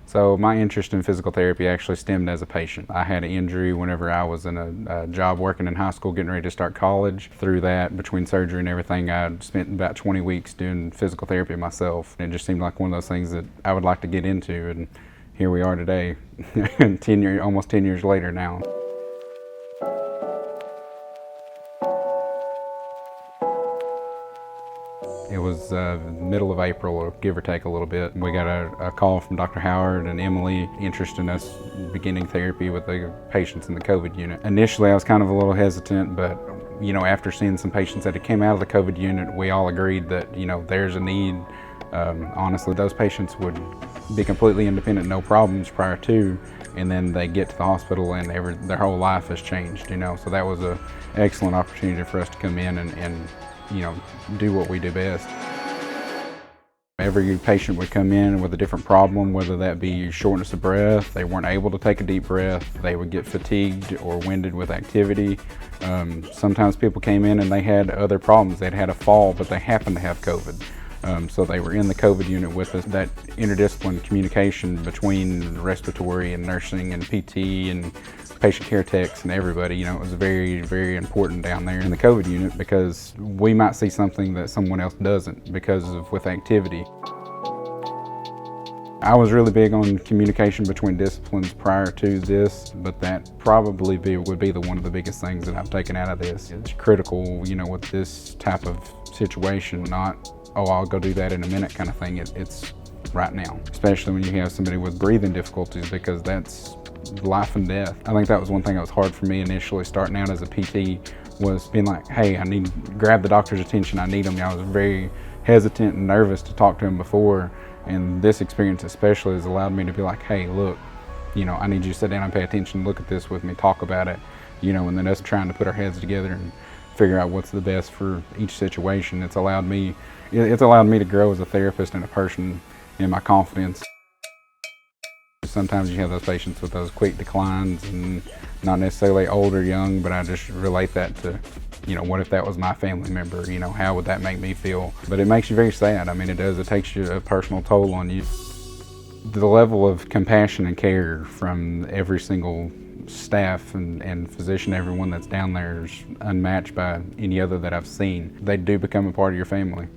So my interest in physical therapy actually stemmed as a patient. I had an injury whenever I was in a job working in high school, getting ready to start college. Through that, between surgery and everything, I spent about 20 weeks doing physical therapy myself. It just seemed like one of those things that I would like to get into, and here we are today, almost 10 years later now. It was middle of April, or give or take a little bit. We got a call from Dr. Howard and Emily interested in us beginning therapy with the patients in the COVID unit. Initially, I was kind of a little hesitant, but after seeing some patients that had came out of the COVID unit, we all agreed that there's a need. Honestly, those patients would be completely independent, no problems prior to, and then they get to the hospital and their whole life has changed. So that was an excellent opportunity for us to come in and do what we do best. Every patient would come in with a different problem, whether that be shortness of breath, they weren't able to take a deep breath, they would get fatigued or winded with activity. Sometimes people came in and they had other problems. They'd had a fall, but they happened to have COVID. So they were in the COVID unit with us. That interdisciplinary communication between respiratory and nursing and PT and patient care techs and everybody, it was very, very important down there in the COVID unit, because we might see something that someone else doesn't with activity. I was really big on communication between disciplines prior to this, but that probably would be one of the biggest things that I've taken out of this. It's critical, with this type of situation, not, oh, I'll go do that in a minute kind of thing. It's right now, especially when you have somebody with breathing difficulties, because that's life and death. I think that was one thing that was hard for me initially starting out as a PT, was being like, hey, I need to grab the doctor's attention, I need him. I was very hesitant and nervous to talk to him before, and this experience especially has allowed me to be like, hey, look, I need you to sit down and pay attention, look at this with me, talk about it, and then us trying to put our heads together and figure out what's the best for each situation. It's allowed me to grow as a therapist and a person in my confidence. Sometimes you have those patients with those quick declines, and not necessarily old or young, but I just relate that to, what if that was my family member? How would that make me feel? But it makes you very sad. I mean, it does. It takes you a personal toll on you. The level of compassion and care from every single staff and physician, everyone that's down there, is unmatched by any other that I've seen. They do become a part of your family.